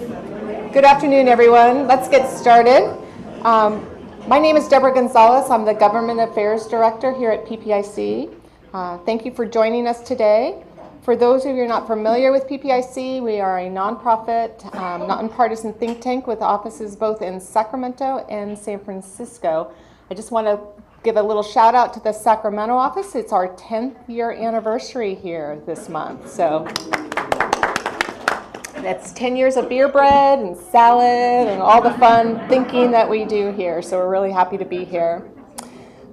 Good afternoon, everyone. Let's get started. My name is Deborah Gonzalez. I'm the Government Affairs Director here at PPIC. Thank you for joining us today. For those of you who are not familiar with PPIC, we are a nonprofit, nonpartisan think tank with offices both in Sacramento and San Francisco. I just want to give a little shout out to the Sacramento office. It's our 10th year anniversary here this month. So that's 10 years of beer bread and salad and all the fun thinking that we do here. So we're really happy to be here.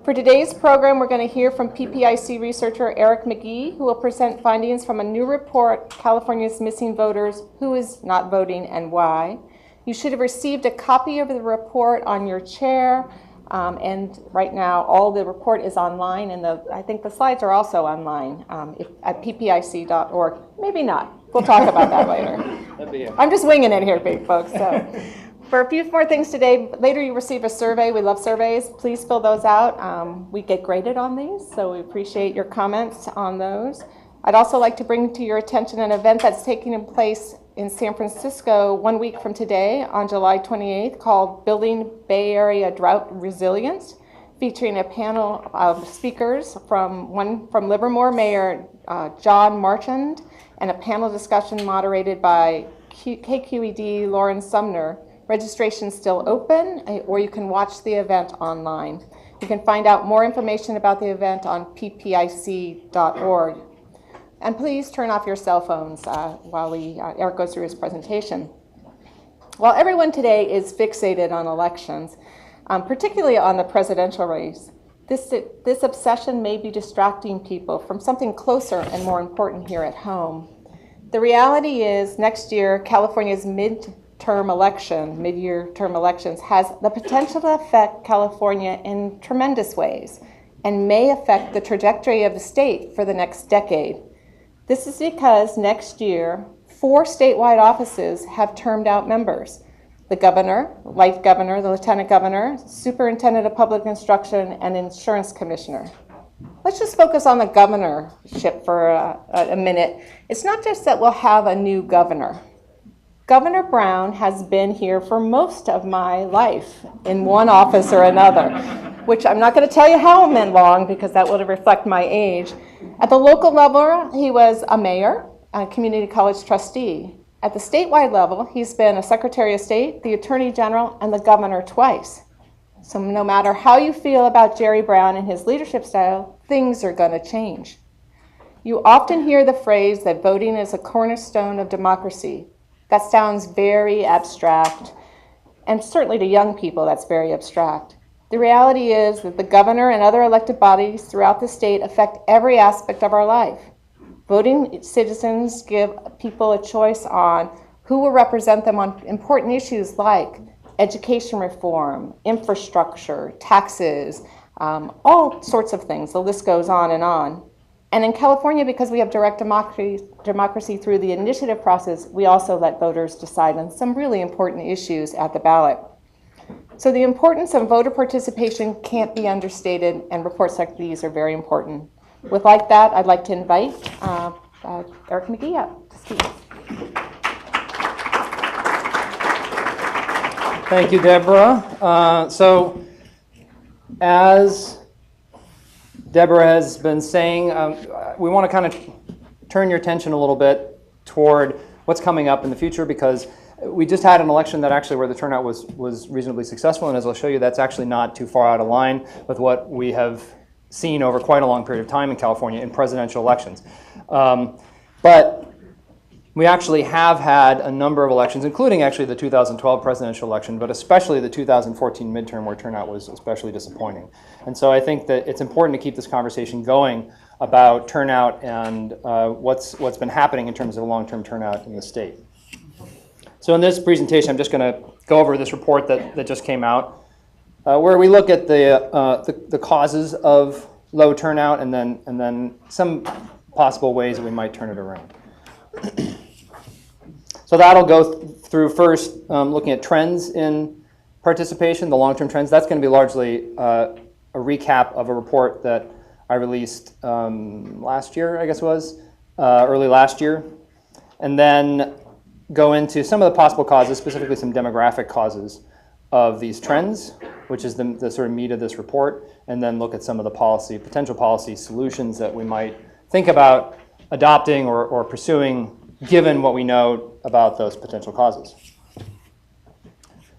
For today's program, we're going to hear from PPIC researcher Eric McGhee, who will present findings from a new report, California's Missing Voters, Who is Not Voting and Why. You should have received a copy of the report on your chair. And right now, all the report is online, and I think the slides are also online at ppic.org. Maybe not. We'll talk about that later. I'm just winging it here, big folks. So, for a few more things today, later you receive a survey. We love surveys. Please fill those out. We get graded on these, so we appreciate your comments on those. I'd also like to bring to your attention an event that's taking place in San Francisco 1 week from today on July 28th called Building Bay Area Drought Resilience, featuring a panel of speakers from Livermore Mayor John Marchand and a panel discussion moderated by KQED Lauren Sumner. Registration is still open, or you can watch the event online. You can find out more information about the event on ppic.org. And please turn off your cell phones while Eric goes through his presentation. While everyone today is fixated on elections, particularly on the presidential race, this obsession may be distracting people from something closer and more important here at home. The reality is next year, California's mid-year term elections has the potential to affect California in tremendous ways and may affect the trajectory of the state for the next decade. This is because next year, 4 statewide offices have termed out members: the governor, life governor, the lieutenant governor, superintendent of public instruction, and insurance commissioner. Let's just focus on the governorship for a minute. It's not just that we'll have a new governor. Governor Brown has been here for most of my life in one office or another, which I'm not going to tell you how long because that would reflect my age. At the local level, he was a mayor, a community college trustee. At the statewide level, he's been a secretary of state, the attorney general, and the governor twice. So no matter how you feel about Jerry Brown and his leadership style, things are going to change. You often hear the phrase that voting is a cornerstone of democracy. That sounds very abstract, and certainly to young people, that's very abstract. The reality is that the governor and other elected bodies throughout the state affect every aspect of our life. Voting citizens give people a choice on who will represent them on important issues like education reform, infrastructure, taxes, all sorts of things. The list goes on and on. And in California, because we have direct democracy through the initiative process, we also let voters decide on some really important issues at the ballot. So the importance of voter participation can't be understated, and reports like these are very important. With like that, I'd like to invite Eric McGhee up to speak. Thank you, Deborah. So as Deborah has been saying, we want to kind of turn your attention a little bit toward what's coming up in the future, because we just had an election that actually where the turnout was reasonably successful, and as I'll show you, that's actually not too far out of line with what we have seen over quite a long period of time in California in presidential elections. But we actually have had a number of elections, including actually the 2012 presidential election, but especially the 2014 midterm, where turnout was especially disappointing. And so I think that it's important to keep this conversation going about turnout and what's been happening in terms of long-term turnout in the state. So in this presentation, I'm just going to go over this report that just came out, where we look at the causes of low turnout and then some possible ways that we might turn it around. So that'll go through first looking at trends in participation, the long-term trends. That's going to be largely a recap of a report that I released last year, I guess it was, early last year. And then go into some of the possible causes, specifically some demographic causes of these trends, which is the sort of meat of this report, and then look at some of the potential policy solutions that we might think about adopting or pursuing given what we know about those potential causes.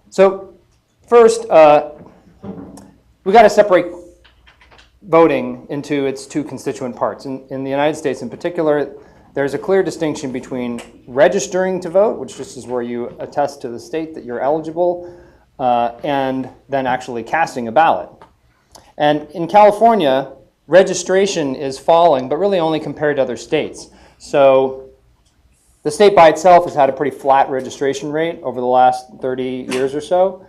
So first, we've got to separate voting into its two constituent parts. In the United States in particular, there's a clear distinction between registering to vote, which just is where you attest to the state that you're eligible, and then actually casting a ballot. And in California, registration is falling, but really only compared to other states. So the state by itself has had a pretty flat registration rate over the last 30 years or so.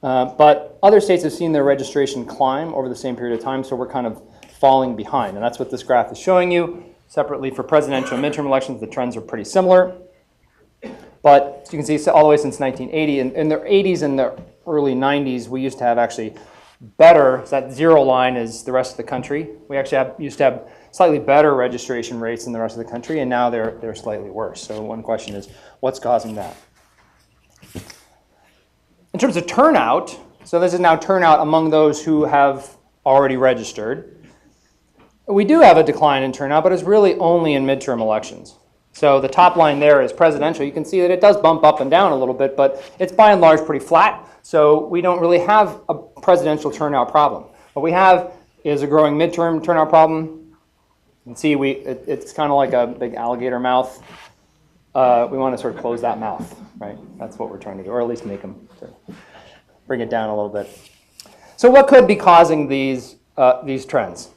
But other states have seen their registration climb over the same period of time, so we're kind of falling behind. And that's what this graph is showing you. Separately, for presidential and midterm elections, the trends are pretty similar. But as you can see, all the way since 1980, in the 80s and the early 90s, we used to have actually better, so that zero line is the rest of the country. We actually used to have slightly better registration rates than the rest of the country, and now they're slightly worse. So one question is, what's causing that? In terms of turnout, so this is now turnout among those who have already registered. We do have a decline in turnout, but it's really only in midterm elections. So the top line there is presidential. You can see that it does bump up and down a little bit, but it's by and large pretty flat. So we don't really have a presidential turnout problem. What we have is a growing midterm turnout problem. You can see it's kind of like a big alligator mouth. We want to sort of close that mouth, right? That's what we're trying to do, or at least make them bring it down a little bit. So what could be causing these trends?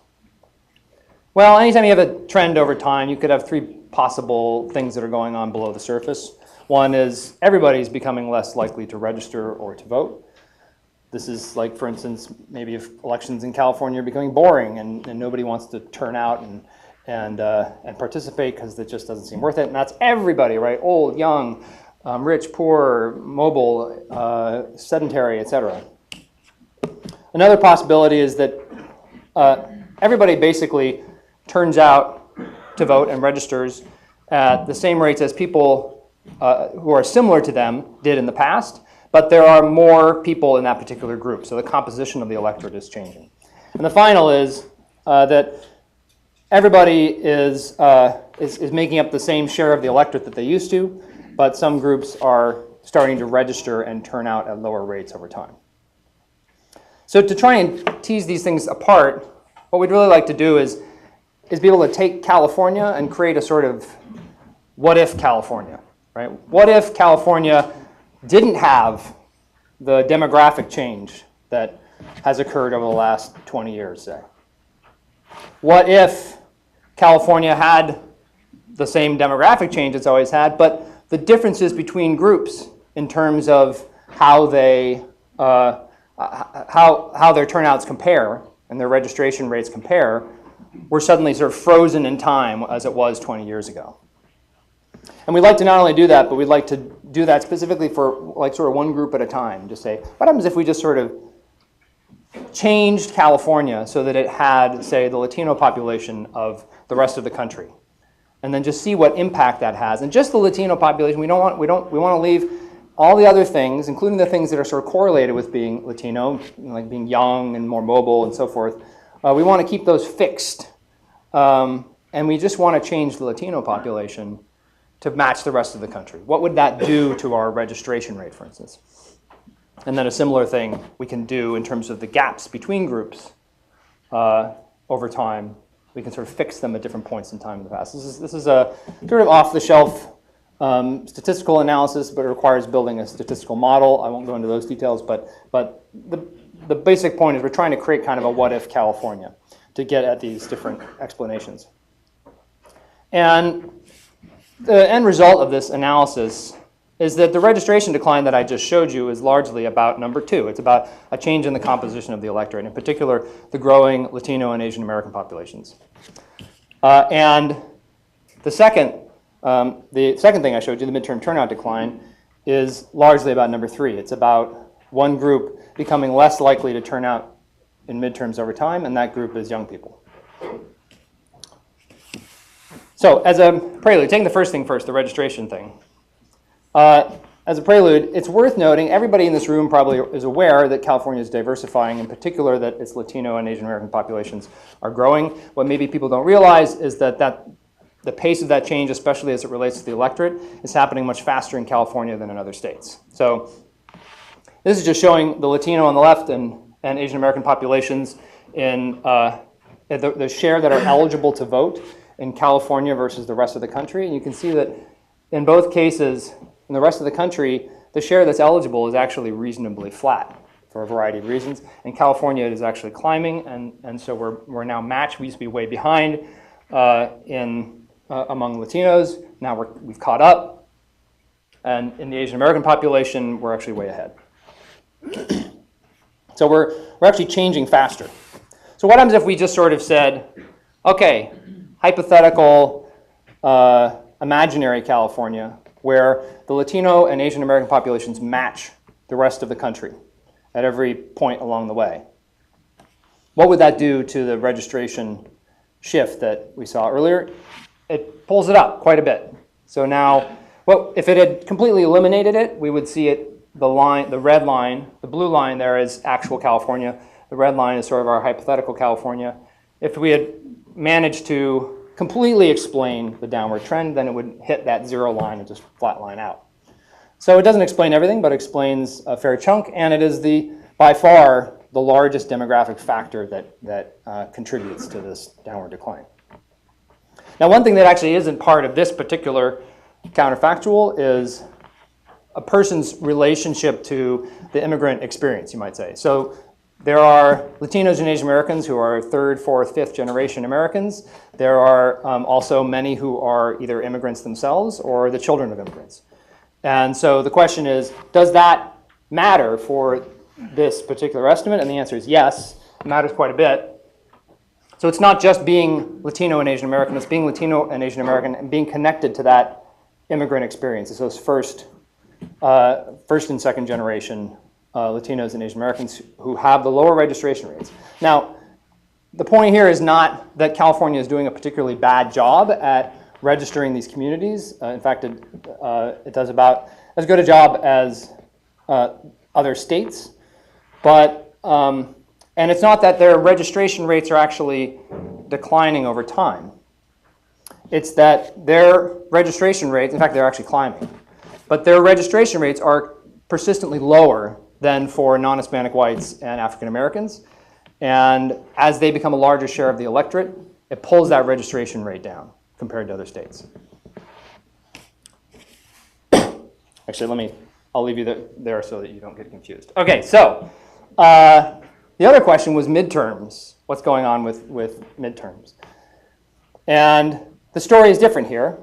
Well, anytime you have a trend over time, you could have three possible things that are going on below the surface. One is everybody's becoming less likely to register or to vote. This is like, for instance, maybe if elections in California are becoming boring and nobody wants to turn out and participate because it just doesn't seem worth it. And that's everybody, right? Old, young, rich, poor, mobile, sedentary, etc. Another possibility is that everybody basically turns out to vote and registers at the same rates as people who are similar to them did in the past, but there are more people in that particular group, so the composition of the electorate is changing. And the final is that everybody is making up the same share of the electorate that they used to, but some groups are starting to register and turn out at lower rates over time. So to try and tease these things apart, what we'd really like to do is be able to take California and create a sort of what if California, right? What if California didn't have the demographic change that has occurred over the last 20 years, say? What if California had the same demographic change it's always had, but the differences between groups in terms of how they how their turnouts compare and their registration rates compare were suddenly sort of frozen in time as it was 20 years ago. And we'd like to not only do that, but we'd like to do that specifically for like sort of one group at a time. Just say, what happens if we just sort of changed California so that it had, say, the Latino population of the rest of the country, and then just see what impact that has. And just the Latino population, we want to leave all the other things, including the things that are sort of correlated with being Latino, like being young and more mobile and so forth. We want to keep those fixed, and we just want to change the Latino population to match the rest of the country. What would that do to our registration rate, for instance? And then a similar thing we can do in terms of the gaps between groups over time. We can sort of fix them at different points in time in the past. This is a sort of off-the-shelf statistical analysis, but it requires building a statistical model. I won't go into those details, but the basic point is we're trying to create kind of a what-if California to get at these different explanations. And the end result of this analysis is that the registration decline that I just showed you is largely about number two. It's about a change in the composition of the electorate, in particular the growing Latino and Asian American populations. And the second thing I showed you, the midterm turnout decline, is largely about number three. It's about one group becoming less likely to turn out in midterms over time, and that group is young people. So as a prelude, taking the first thing first, the registration thing. As a prelude, it's worth noting, everybody in this room probably is aware that California is diversifying, in particular that its Latino and Asian American populations are growing. What maybe people don't realize is that the pace of that change, especially as it relates to the electorate, is happening much faster in California than in other states. So this is just showing the Latino on the left and Asian American populations in the share that are eligible to vote in California versus the rest of the country. And you can see that in both cases, in the rest of the country, the share that's eligible is actually reasonably flat for a variety of reasons. In California, it is actually climbing, and so we're now matched. We used to be way behind among Latinos. Now we've caught up. And in the Asian American population, we're actually way ahead. So we're actually changing faster. So what happens if we just sort of said, okay, hypothetical, imaginary California, where the Latino and Asian American populations match the rest of the country at every point along the way? What would that do to the registration shift that we saw earlier? It pulls it up quite a bit. So now, well, if it had completely eliminated it, we would see it, the red line, the blue line there is actual California. The red line is sort of our hypothetical California. If we had managed to completely explain the downward trend, then it would hit that zero line and just flatline out. So it doesn't explain everything, but explains a fair chunk, and it is by far the largest demographic factor that contributes to this downward decline. Now, one thing that actually isn't part of this particular counterfactual is a person's relationship to the immigrant experience, you might say. So there are Latinos and Asian Americans who are third, fourth, fifth generation Americans. There are also many who are either immigrants themselves or the children of immigrants. And so the question is, does that matter for this particular estimate? And the answer is yes, it matters quite a bit. So it's not just being Latino and Asian American, it's being Latino and Asian American and being connected to that immigrant experience. It's those first and second generation Latinos and Asian Americans who have the lower registration rates. Now, the point here is not that California is doing a particularly bad job at registering these communities. In fact, it does about as good a job as other states. But, and it's not that their registration rates are actually declining over time. It's that their registration rates, in fact, they're actually climbing, but their registration rates are persistently lower than for non-Hispanic whites and African Americans. And as they become a larger share of the electorate, it pulls that registration rate down compared to other states. Actually, I'll leave you there so that you don't get confused. Okay, so the other question was midterms. What's going on with midterms? And the story is different here.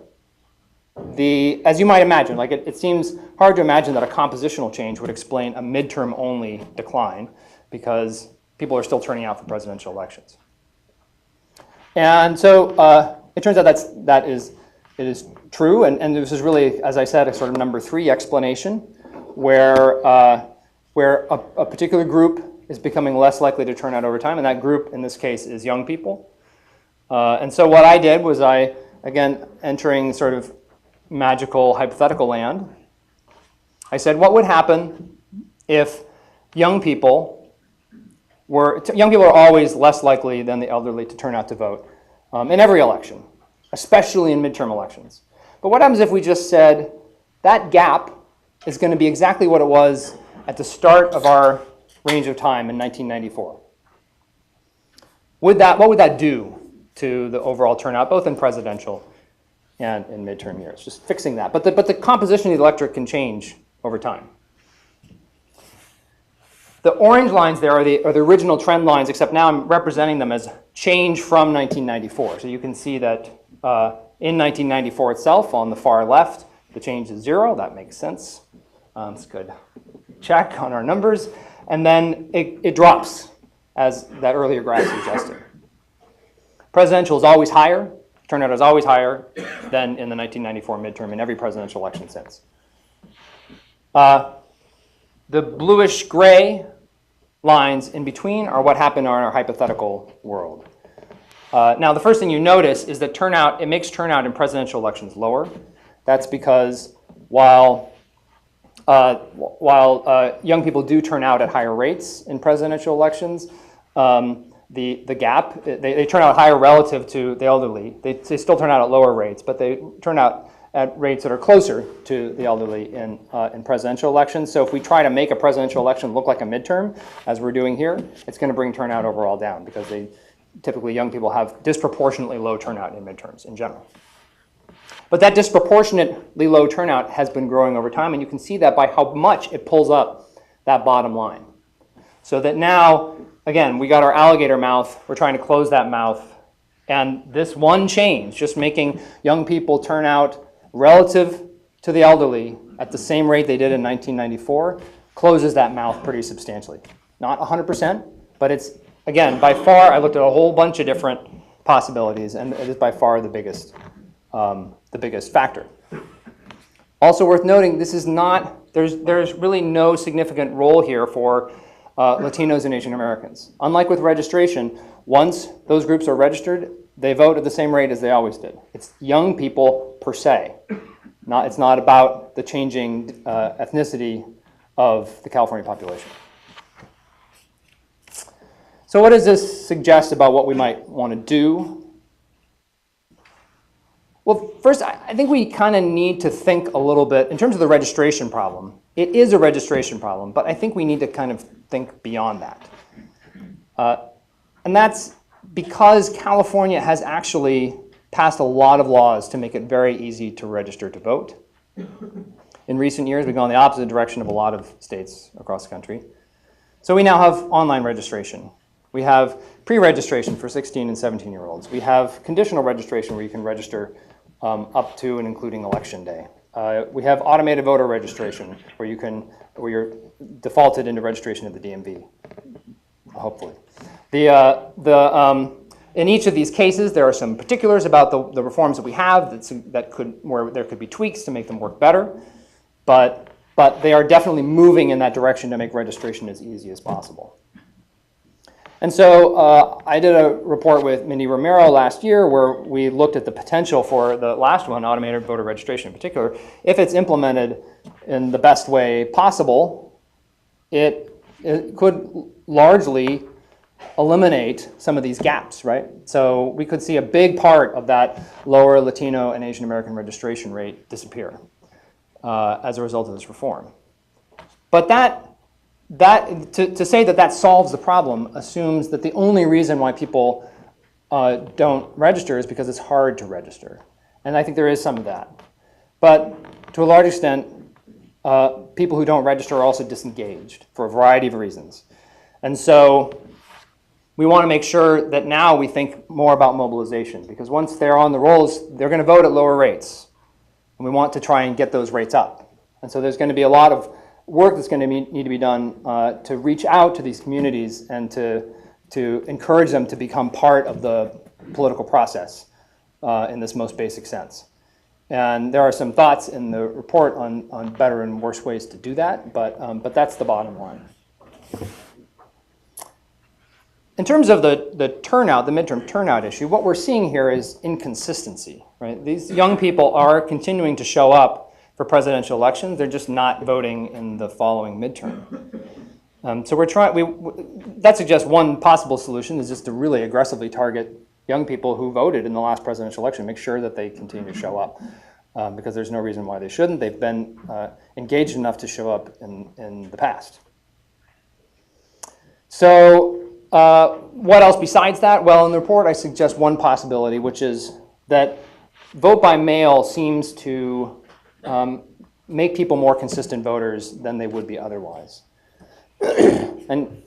As you might imagine, like it seems hard to imagine that a compositional change would explain a midterm-only decline because people are still turning out for presidential elections. And so it turns out it is true, and this is really, as I said, a sort of number 3 explanation where a particular group is becoming less likely to turn out over time, and that group in this case is young people. And so what I did was again, entering sort of magical hypothetical land, I said, what would happen if young people are always less likely than the elderly to turn out to vote in every election, especially in midterm elections. But what happens if we just said that gap is going to be exactly what it was at the start of our range of time in 1994? What would that do to the overall turnout, both in presidential and in midterm years? Just fixing that. But the composition of the electorate can change over time. The orange lines there are the original trend lines, except now I'm representing them as change from 1994. So you can see that in 1994 itself, on the far left, the change is 0. That makes sense. It's a good check on our numbers. And then it drops, as that earlier graph suggested. Presidential is always higher. Turnout is always higher than in the 1994 midterm in every presidential election since. The bluish-gray lines in between are what happened in our hypothetical world. Now, the first thing you notice is that it makes turnout in presidential elections lower. That's because while while young people do turn out at higher rates in presidential elections, the gap, they turn out higher relative to the elderly. They still turn out at lower rates, but they turn out at rates that are closer to the elderly in presidential elections. So if we try to make a presidential election look like a midterm, as we're doing here, it's going to bring turnout overall down because typically young people have disproportionately low turnout in midterms in general. But that disproportionately low turnout has been growing over time, and you can see that by how much it pulls up that bottom line. So that now, again, we got our alligator mouth, we're trying to close that mouth, and this one change, just making young people turn out relative to the elderly at the same rate they did in 1994, closes that mouth pretty substantially. Not 100%, but it's, again, by far, I looked at a whole bunch of different possibilities, and it is by far the biggest factor. Also worth noting, this is not, there's really no significant role here for Latinos and Asian Americans. Unlike with registration, once those groups are registered, they vote at the same rate as they always did. It's young people per se. It's not about the changing ethnicity of the California population. So what does this suggest about what we might want to do? Well, first, I think we kind of need to think a little bit, in terms of the registration problem, it is a registration problem, but I think we need to kind of think beyond that. And that's because California has actually passed a lot of laws to make it very easy to register to vote. In recent years, we've gone the opposite direction of a lot of states across the country. So we now have online registration. We have pre-registration for 16 and 17-year-olds. We have conditional registration where you can register up to and including election day. We have automated voter registration where you're defaulted into registration at the DMV, hopefully. In each of these cases, there are some particulars about the reforms that we have where there could be tweaks to make them work better, but they are definitely moving in that direction to make registration as easy as possible. And so I did a report with Mindy Romero last year where we looked at the potential for the last one, automated voter registration in particular. If it's implemented in the best way possible, it could largely eliminate some of these gaps, right? So we could see a big part of that lower Latino and Asian American registration rate disappear as a result of this reform. But to say that solves the problem assumes that the only reason why people don't register is because it's hard to register. And I think there is some of that. But to a large extent, people who don't register are also disengaged for a variety of reasons. And so we want to make sure that now we think more about mobilization, because once they're on the rolls, they're going to vote at lower rates. And we want to try and get those rates up. And so there's going to be a lot of work that's going to need to be done to reach out to these communities and to encourage them to become part of the political process in this most basic sense. And there are some thoughts in the report on better and worse ways to do that, but that's the bottom line. In terms of the turnout, the midterm turnout issue, what we're seeing here is inconsistency, right? These young people are continuing to show up for presidential elections. They're just not voting in the following midterm. So that suggests one possible solution is just to really aggressively target young people who voted in the last presidential election, make sure that they continue to show up, because there's no reason why they shouldn't. They've been engaged enough to show up in the past. So what else besides that? Well, in the report, I suggest one possibility, which is that vote by mail seems to make people more consistent voters than they would be otherwise. And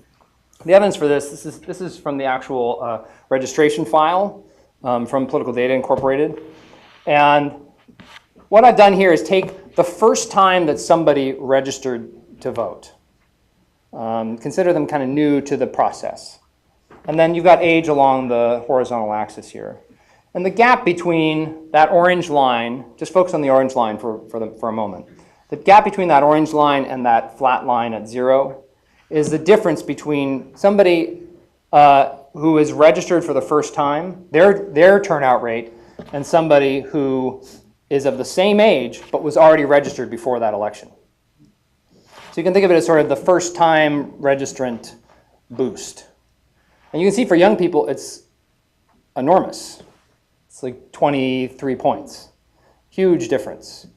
the evidence for this is from the actual registration file from Political Data Incorporated. And what I've done here is take the first time that somebody registered to vote. Consider them kind of new to the process. And then you've got age along the horizontal axis here. And the gap between that orange line, just focus on the orange line for a moment. The gap between that orange line and that flat line at 0 is the difference between somebody who is registered for the first time, their turnout rate, and somebody who is of the same age but was already registered before that election. So you can think of it as sort of the first-time registrant boost. And you can see for young people, it's enormous. It's like 23 points. Huge difference.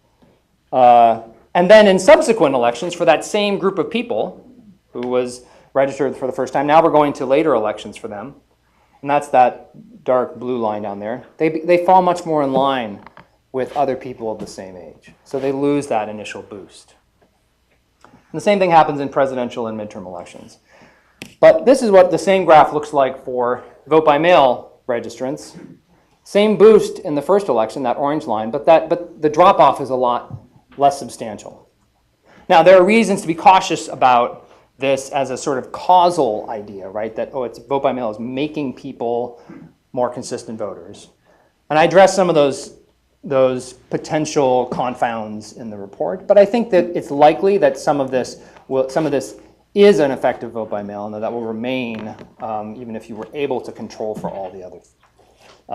And then in subsequent elections, for that same group of people who was registered for the first time, now we're going to later elections for them. And that's that dark blue line down there. They fall much more in line with other people of the same age. So they lose that initial boost. And the same thing happens in presidential and midterm elections. But this is what the same graph looks like for vote by mail registrants. Same boost in the first election, that orange line, but the drop-off is a lot less substantial. Now, there are reasons to be cautious about this as a sort of causal idea, right? That, it's vote by mail is making people more consistent voters. And I address some of those potential confounds in the report, but I think that it's likely that some of this is an effective vote by mail, and that will remain even if you were able to control for all the other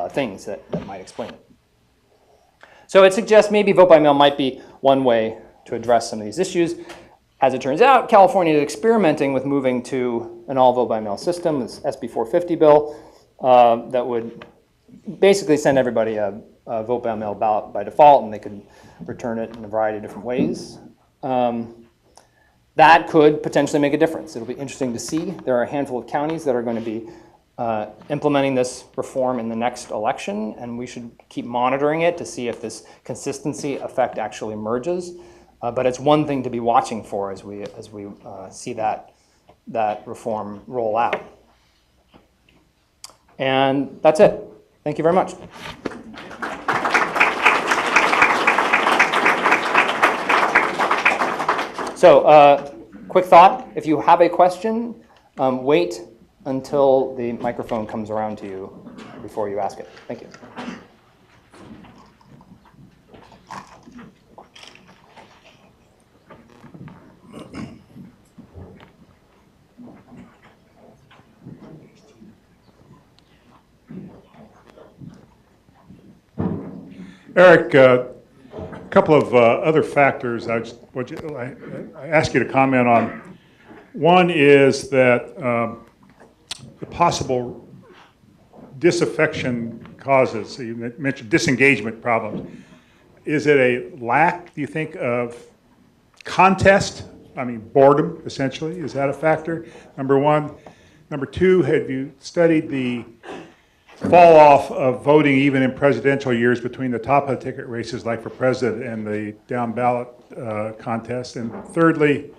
things that might explain it. So it suggests maybe vote by mail might be one way to address some of these issues. As it turns out, California is experimenting with moving to an all vote by mail system, this SB 450 bill, that would basically send everybody a vote by mail ballot by default, and they could return it in a variety of different ways. That could potentially make a difference. It'll be interesting to see. There are a handful of counties that are going to be implementing this reform in the next election, and we should keep monitoring it to see if this consistency effect actually emerges. But it's one thing to be watching for as we see that reform roll out. And that's it. Thank you very much. So, quick thought: if you have a question, wait until the microphone comes around to you before you ask it. Thank you. Eric, a couple of other factors I ask you to comment on. One is that the possible disaffection causes. You mentioned disengagement problems. Is it a lack, do you think, of contest? I mean, boredom, essentially. Is that a factor? Number one. Number two, have you studied the fall off of voting even in presidential years between the top of the ticket races like for president and the down ballot contest? And thirdly,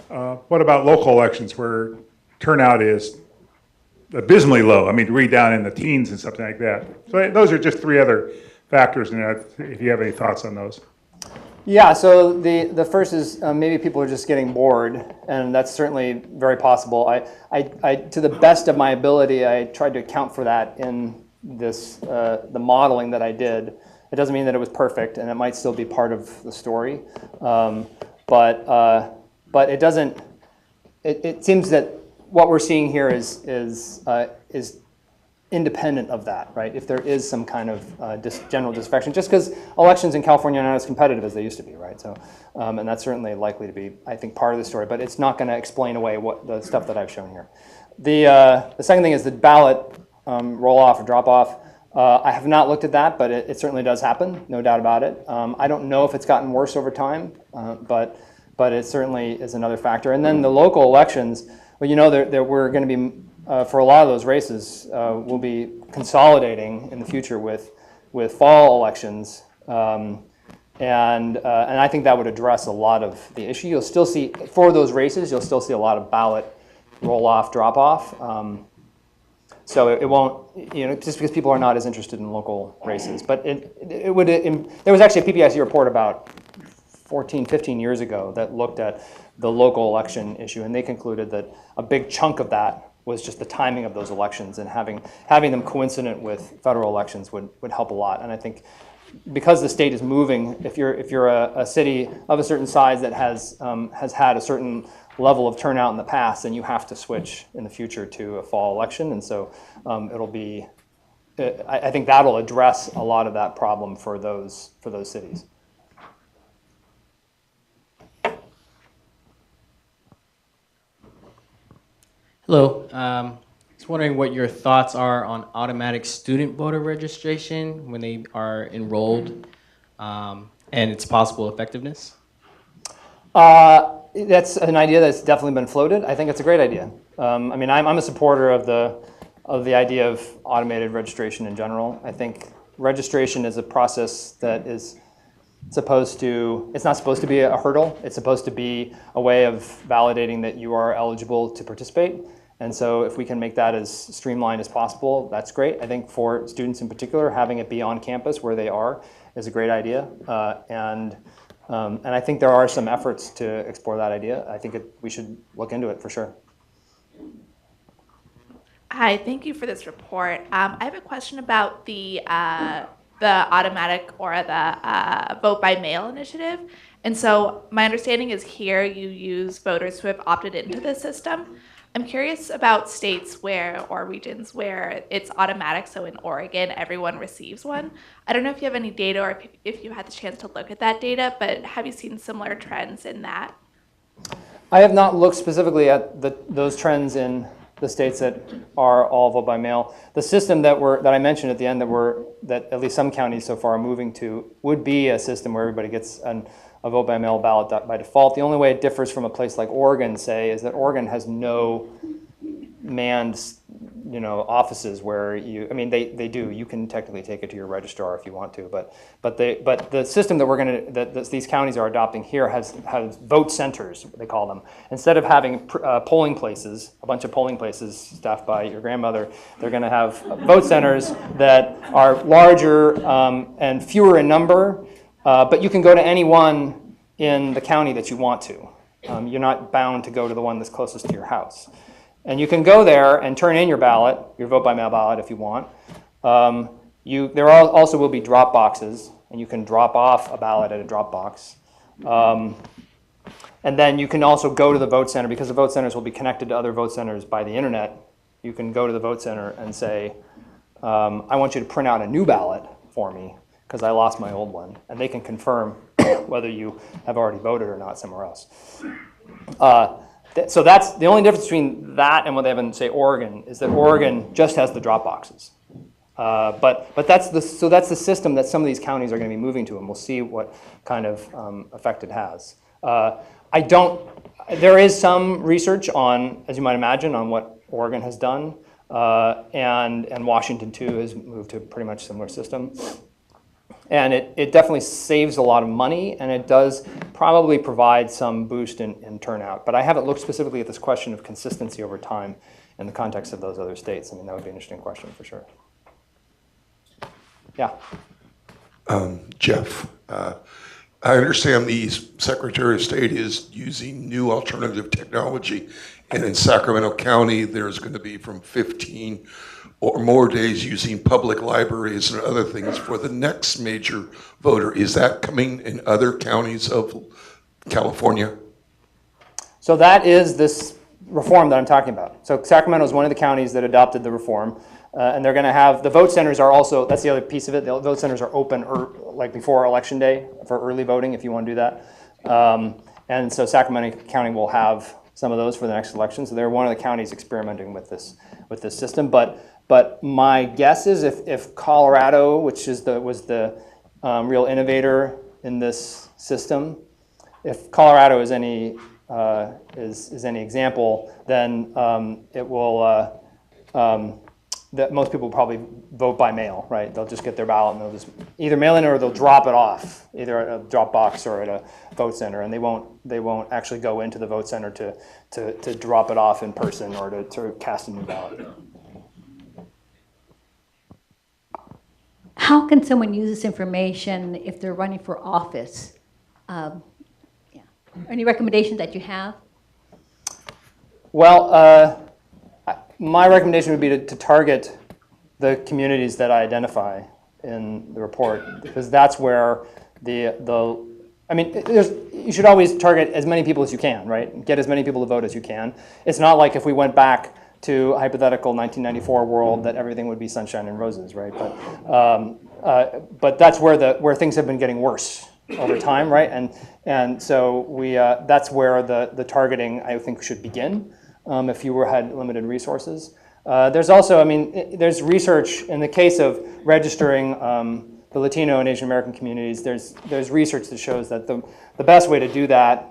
what about local elections where turnout is abysmally low? I mean, read down in the teens and something like that. So those are just three other factors, and if you have any thoughts on those. Yeah, so the first is maybe people are just getting bored, and that's certainly very possible. I to the best of my ability, I tried to account for that in this the modeling that I did. It doesn't mean that it was perfect, and it might still be part of the story, but it doesn't. It seems that what we're seeing here is independent of that, right? If there is some kind of general disaffection, just because elections in California are not as competitive as they used to be, right? So, and that's certainly likely to be, I think, part of the story, but it's not going to explain away what the stuff that I've shown here. The second thing is the ballot roll off or drop off. I have not looked at that, but it certainly does happen, no doubt about it. I don't know if it's gotten worse over time, but it certainly is another factor. And then the local elections, well, you know, we're going to be for a lot of those races, we'll be consolidating in the future with fall elections, and I think that would address a lot of the issue. You'll still see, for those races, you'll still see a lot of ballot roll-off, drop-off. So it won't, you know, just because people are not as interested in local races. But there was actually a PPIC report about 14, 15 years ago that looked at the local election issue, and they concluded that a big chunk of that was just the timing of those elections, and having them coincident with federal elections would help a lot. And I think because the state is moving, if you're a city of a certain size that has had a certain level of turnout in the past, then you have to switch in the future to a fall election. And so it'll be, I think that'll address a lot of that problem for those cities. Hello. I was wondering what your thoughts are on automatic student voter registration when they are enrolled and its possible effectiveness. That's an idea that's definitely been floated. I think it's a great idea. I mean, I'm a supporter of the idea of automated registration in general. I think registration is a process that is supposed to, it's not supposed to be a hurdle. It's supposed to be a way of validating that you are eligible to participate. And so if we can make that as streamlined as possible, that's great. I think for students in particular, having it be on campus where they are is a great idea. And I think there are some efforts to explore that idea. I think we should look into it for sure. Hi, thank you for this report. I have a question about the automatic or the vote by mail initiative. And so my understanding is here you use voters who have opted into the system. I'm curious about states where, or regions where it's automatic. So in Oregon, everyone receives one. I don't know if you have any data or if you had the chance to look at that data, but have you seen similar trends in that? I have not looked specifically at those trends in the states that are all vote by mail. The system that I mentioned at the end that at least some counties so far are moving to would be a system where everybody gets a vote by mail ballot by default. The only way it differs from a place like Oregon, say, is that Oregon has no manned, offices where they do. You can technically take it to your registrar if you want to, but the system that these counties are adopting here has vote centers, they call them. Instead of having polling places, a bunch of polling places staffed by your grandmother, they're going to have vote centers that are larger and fewer in number. But you can go to any one in the county that you want to. You're not bound to go to the one that's closest to your house. And you can go there and turn in your ballot, your vote by mail ballot if you want. There also will be drop boxes, and you can drop off a ballot at a drop box. And then you can also go to the vote center, because the vote centers will be connected to other vote centers by the internet. You can go to the vote center and say, I want you to print out a new ballot for me, because I lost my old one, and they can confirm whether you have already voted or not somewhere else. So that's the only difference between that and what they have in, say, Oregon, is that Oregon just has the drop boxes. But that's the system that some of these counties are going to be moving to, and we'll see what kind of effect it has. There is some research on, as you might imagine, on what Oregon has done, and Washington too has moved to a pretty much similar system. And it definitely saves a lot of money, and it does probably provide some boost in turnout. But I haven't looked specifically at this question of consistency over time in the context of those other states. I mean, that would be an interesting question for sure. Yeah. Jeff, I understand the Secretary of State is using new alternative technology, and in Sacramento County, there's going to be from 15 or more days using public libraries and other things for the next major voter. Is that coming in other counties of California? So that is this reform that I'm talking about. So Sacramento is one of the counties that adopted the reform, and they're going to have, the vote centers are also, that's the other piece of it, the vote centers are open like before Election Day for early voting if you want to do that. And so Sacramento County will have some of those for the next election. So they're one of the counties experimenting with this system. But my guess is if Colorado, which was the real innovator in this system, if Colorado is any example, then it will that most people will probably vote by mail, right? They'll just get their ballot and they'll just either mail in or they'll drop it off, either at a drop box or at a vote center, and they won't actually go into the vote center to drop it off in person or to cast a new ballot. How can someone use this information if they're running for office? Any recommendations that you have? Well, my recommendation would be to target the communities that I identify in the report, because that's where you should always target as many people as you can, right? Get as many people to vote as you can. It's not like if we went back to a hypothetical 1994 world that everything would be sunshine and roses, right? But that's where things have been getting worse over time, right? And so that's where the targeting, I think, should begin. if you had limited resources. There's also, I mean, there's research in the case of registering the Latino and Asian American communities. There's research that shows that the best way to do that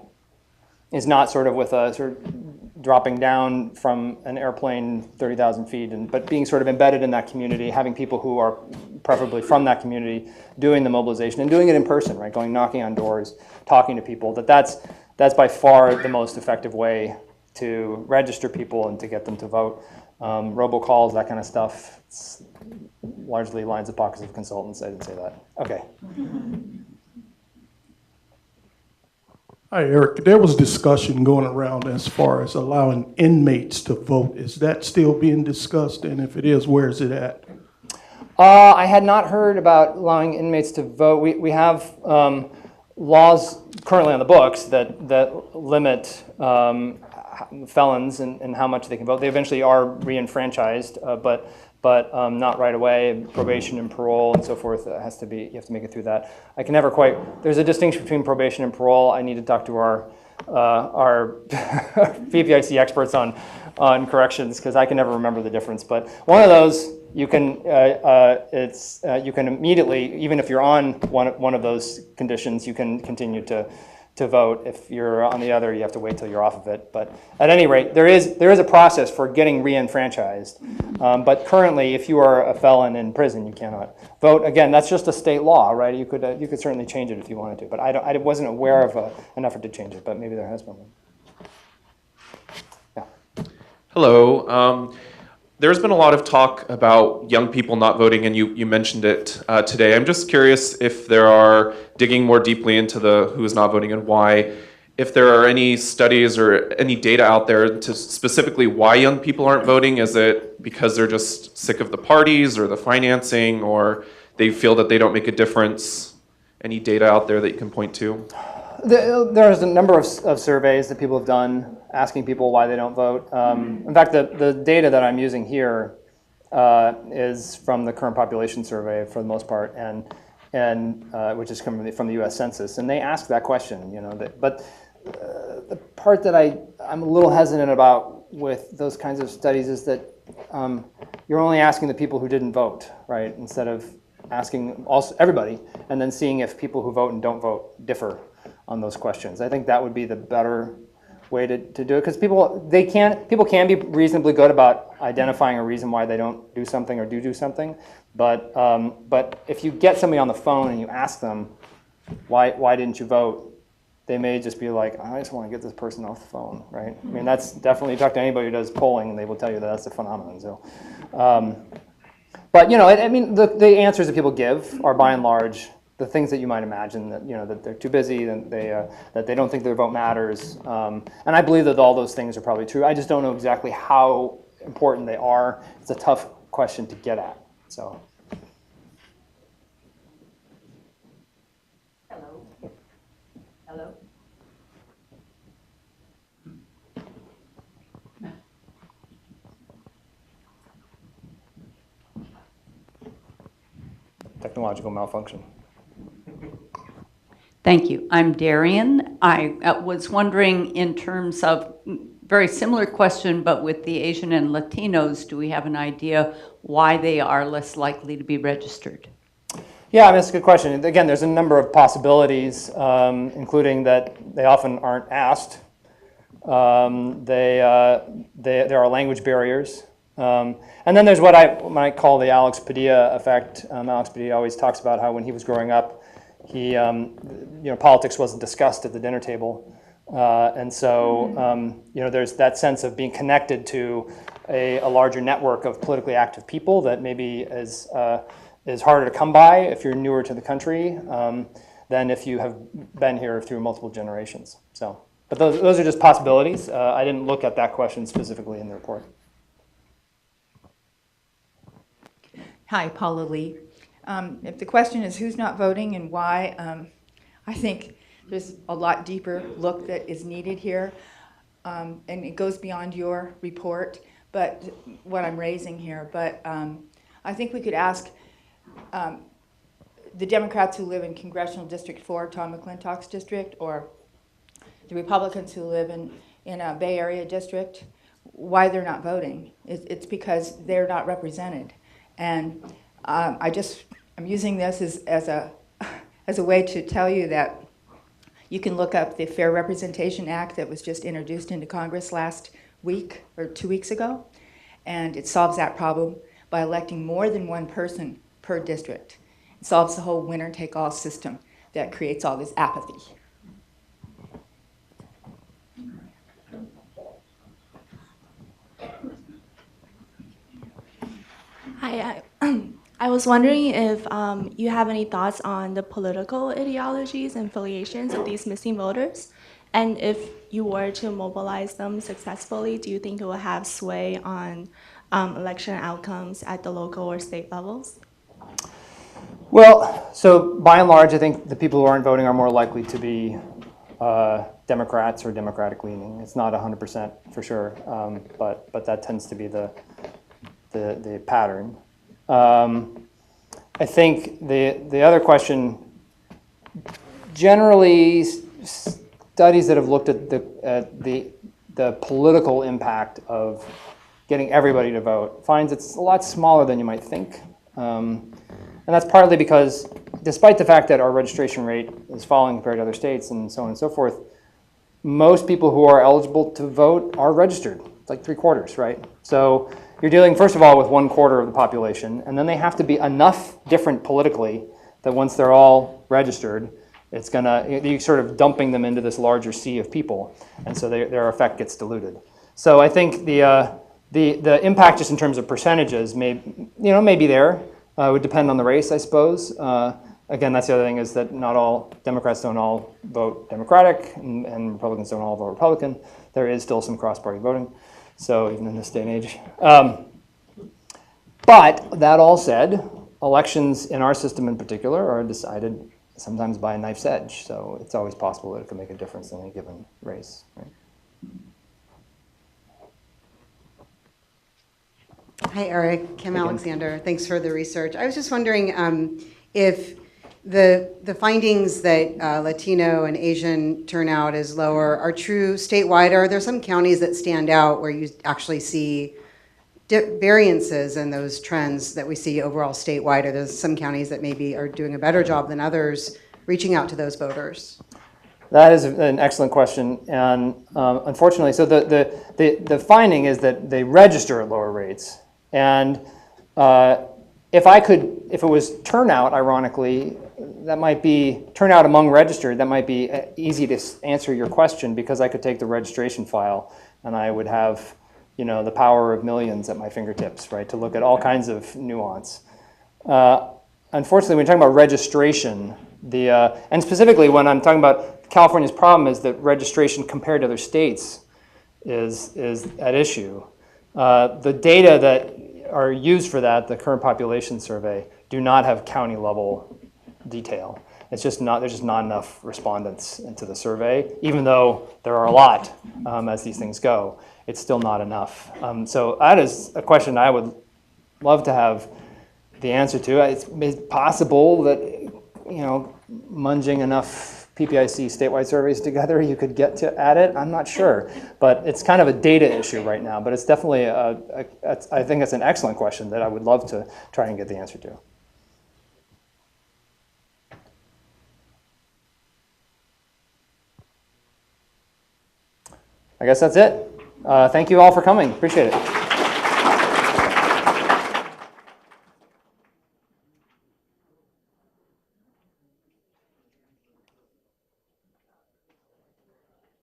is not sort of with a sort of dropping down from an airplane 30,000 feet, but being sort of embedded in that community, having people who are preferably from that community doing the mobilization and doing it in person, right? Going knocking on doors, talking to people. That's by far the most effective way to register people and to get them to vote. Robocalls, that kind of stuff, it's largely lines of pockets of consultants. I didn't say that. Okay. Hi, Eric. There was discussion going around as far as allowing inmates to vote. Is that still being discussed? And if it is, where is it at? I had not heard about allowing inmates to vote. We have laws currently on the books that limit felons and how much they can vote. They eventually are re-enfranchised, but not right away. Probation and parole and so forth has to be. You have to make it through that. I can never quite. There's a distinction between probation and parole. I need to talk to our PPIC experts on corrections because I can never remember the difference. But one of those you can you can immediately, even if you're on one of those conditions, you can continue to vote. If you're on the other, you have to wait till you're off of it. But at any rate, there is a process for getting re-enfranchised. But currently, if you are a felon in prison, you cannot vote. Again, that's just a state law, right? You could certainly change it if you wanted to. But I wasn't aware of an effort to change it. But maybe there has been one. Yeah. Hello. There's been a lot of talk about young people not voting, and you mentioned it today. I'm just curious if there are, digging more deeply into the who is not voting and why, if there are any studies or any data out there to specifically why young people aren't voting. Is it because they're just sick of the parties or the financing, or they feel that they don't make a difference? Any data out there that you can point to? There's a number of surveys that people have done asking people why they don't vote. In fact, the data that I'm using here is from the current population survey for the most part, and which is coming from the U.S. Census, and they ask that question. But the part that I'm a little hesitant about with those kinds of studies is that you're only asking the people who didn't vote, right? Instead of asking also everybody, and then seeing if people who vote and don't vote differ on those questions. I think that would be the better way to do it, because people can be reasonably good about identifying a reason why they don't do something or do something, but if you get somebody on the phone and you ask them why didn't you vote, they may just be like, I just want to get this person off the phone, right? I mean, that's definitely, you talk to anybody who does polling and they will tell you that's a phenomenon. So, but I mean, the answers that people give are by and large the things that you might imagine, that that they're too busy, that they don't think their vote matters, and I believe that all those things are probably true. I just don't know exactly how important they are. It's a tough question to get at. So. Hello. Technological malfunction. Thank you. I'm Darian. I was wondering, in terms of very similar question, but with the Asian and Latinos, do we have an idea why they are less likely to be registered? Yeah, I mean, that's a good question. Again, there's a number of possibilities, including that they often aren't asked. There are language barriers. And then there's what I might call the Alex Padilla effect. Alex Padilla always talks about how when he was growing up, he, politics wasn't discussed at the dinner table. And so, there's that sense of being connected to a larger network of politically active people that maybe is harder to come by if you're newer to the country than if you have been here through multiple generations. So, but those are just possibilities. I didn't look at that question specifically in the report. Hi, Paula Lee. If the question is who's not voting and why, I think there's a lot deeper look that is needed here, and it goes beyond your report, but what I'm raising here. But I think we could ask the Democrats who live in Congressional District 4, Tom McClintock's district, or the Republicans who live in a Bay Area district, why they're not voting. It's because they're not represented. And I'm using this as a way to tell you that you can look up the Fair Representation Act that was just introduced into Congress last week or 2 weeks ago. And it solves that problem by electing more than one person per district. It solves the whole winner-take-all system that creates all this apathy. Hi, I was wondering if you have any thoughts on the political ideologies and affiliations of these missing voters, and if you were to mobilize them successfully, do you think it will have sway on election outcomes at the local or state levels? Well, so by and large, I think the people who aren't voting are more likely to be Democrats or Democratic leaning. It's not 100% for sure, but that tends to be the pattern. I think the other question, generally studies that have looked at the political impact of getting everybody to vote finds it's a lot smaller than you might think. And that's partly because despite the fact that our registration rate is falling compared to other states and so on and so forth, most people who are eligible to vote are registered. It's like 3/4, right? So you're dealing, first of all, with 1/4 of the population, and then they have to be enough different politically that once they're all registered, it's you're sort of dumping them into this larger sea of people, and so their effect gets diluted. So I think the impact just in terms of percentages may be there. It would depend on the race, I suppose. Again, that's the other thing is that not all Democrats don't all vote Democratic, and Republicans don't all vote Republican. There is still some cross-party voting. So even in this day and age. But that all said, elections in our system in particular are decided sometimes by a knife's edge. So it's always possible that it can make a difference in a given race. Right? Hi, Eric. Kim Alexander. Thanks for the research. I was just wondering if the findings that Latino and Asian turnout is lower are true statewide, or are there some counties that stand out where you actually see variances in those trends that we see overall statewide? Or there's some counties that maybe are doing a better job than others reaching out to those voters? That is an excellent question, and unfortunately, so the finding is that they register at lower rates, and if it was turnout, ironically, that might be turnout among registered. That might be easy to answer your question because I could take the registration file and I would have, the power of millions at my fingertips, right, to look at all kinds of nuance. Unfortunately, when you're talking about registration, and specifically when I'm talking about California's problem is that registration compared to other states is at issue. The data that are used for that, the current population survey, do not have county level detail. There's just not enough respondents into the survey, even though there are a lot as these things go. It's still not enough. So that is a question I would love to have the answer to. It's possible that, munging enough PPIC statewide surveys together, you could get at it. I'm not sure, but it's kind of a data issue right now. But it's definitely I think it's an excellent question that I would love to try and get the answer to. I guess that's it. Thank you all for coming. Appreciate it.